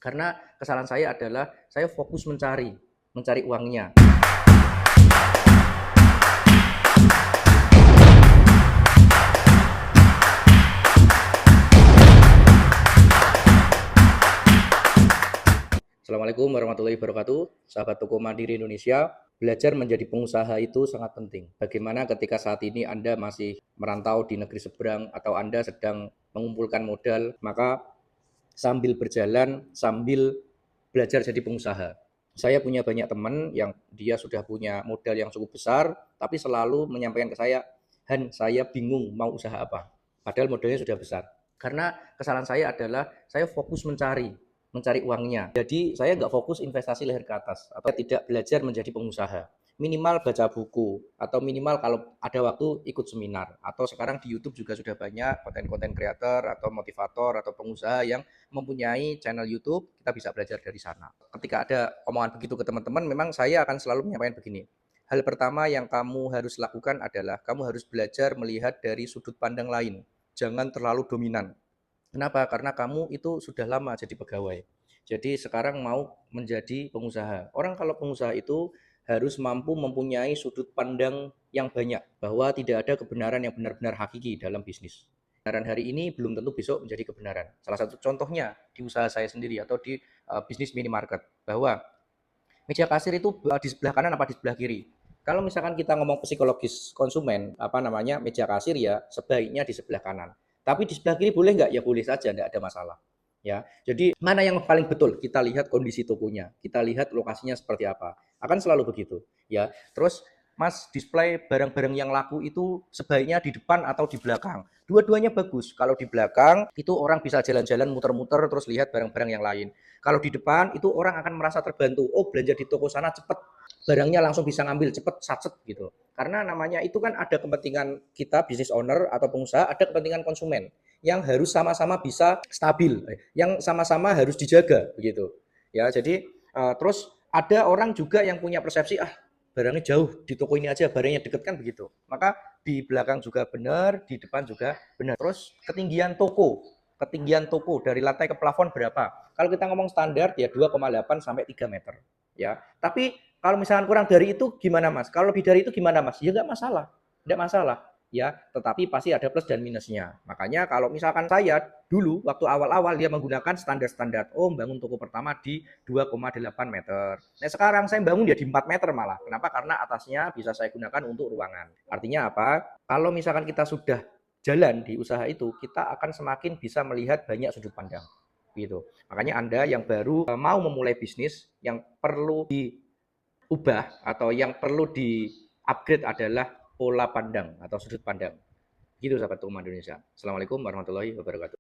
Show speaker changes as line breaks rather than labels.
Karena kesalahan saya adalah saya fokus mencari uangnya. Assalamualaikum warahmatullahi wabarakatuh, sahabat toko Mandiri Indonesia. Belajar menjadi pengusaha itu sangat penting. Bagaimana ketika saat ini Anda masih merantau di negeri seberang atau Anda sedang mengumpulkan modal, maka sambil berjalan, sambil belajar jadi pengusaha. Saya punya banyak teman yang dia sudah punya modal yang cukup besar, tapi selalu menyampaikan ke saya, Han, saya bingung mau usaha apa. Padahal modalnya sudah besar. Karena kesalahan saya adalah saya fokus mencari uangnya. Jadi saya nggak fokus investasi leher ke atas atau tidak belajar menjadi pengusaha. Minimal baca buku atau minimal kalau ada waktu ikut seminar, atau sekarang di YouTube juga sudah banyak konten-konten kreator atau motivator atau pengusaha yang mempunyai channel YouTube. Kita bisa belajar dari sana. Ketika ada omongan begitu ke teman-teman, memang saya akan selalu menyampaikan begini. Hal pertama yang kamu harus lakukan adalah kamu harus belajar melihat dari sudut pandang lain. Jangan terlalu dominan. Kenapa? Karena kamu itu sudah lama jadi pegawai. Jadi sekarang mau menjadi pengusaha. Orang kalau pengusaha itu harus mampu mempunyai sudut pandang yang banyak, bahwa tidak ada kebenaran yang benar-benar hakiki dalam bisnis. Kebenaran hari ini belum tentu besok menjadi kebenaran. Salah satu contohnya di usaha saya sendiri atau di bisnis minimarket, bahwa meja kasir itu di sebelah kanan apa di sebelah kiri. Kalau misalkan kita ngomong psikologis konsumen, meja kasir ya sebaiknya di sebelah kanan. Tapi di sebelah kiri boleh nggak? Ya boleh saja, nggak ada masalah. Ya, jadi mana yang paling betul? Kita lihat kondisi tokonya, kita lihat lokasinya seperti apa. Akan selalu begitu. Ya, terus Mas, display barang-barang yang laku itu sebaiknya di depan atau di belakang. Dua-duanya bagus. Kalau di belakang itu orang bisa jalan-jalan muter-muter terus lihat barang-barang yang lain. Kalau di depan itu orang akan merasa terbantu. Oh, belanja di toko sana cepet, barangnya langsung bisa ngambil cepet, satset gitu. Karena namanya itu kan ada kepentingan kita business owner atau pengusaha, ada kepentingan konsumen yang harus sama-sama bisa stabil, yang sama-sama harus dijaga begitu. Ya, jadi terus ada orang juga yang punya persepsi, barangnya jauh, di toko ini aja, barangnya deket kan begitu. Maka di belakang juga benar, di depan juga benar. Terus ketinggian toko dari lantai ke plafon berapa? Kalau kita ngomong standar ya 2,8 sampai 3 meter. Ya, tapi kalau misalkan kurang dari itu gimana Mas? Kalau lebih dari itu gimana Mas? Ya nggak masalah, nggak masalah. Ya, tetapi pasti ada plus dan minusnya. Makanya kalau misalkan saya dulu waktu awal-awal dia menggunakan standar-standar, oh bangun toko pertama di 2,8 meter. Nah sekarang saya bangun dia di 4 meter malah. Kenapa? Karena atasnya bisa saya gunakan untuk ruangan. Artinya apa? Kalau misalkan kita sudah jalan di usaha itu, kita akan semakin bisa melihat banyak sudut pandang. Gitu. Makanya Anda yang baru mau memulai bisnis, yang perlu diubah atau yang perlu di-upgrade adalah pola pandang atau sudut pandang. Gitu sahabat Tukang Indonesia. Assalamualaikum warahmatullahi wabarakatuh.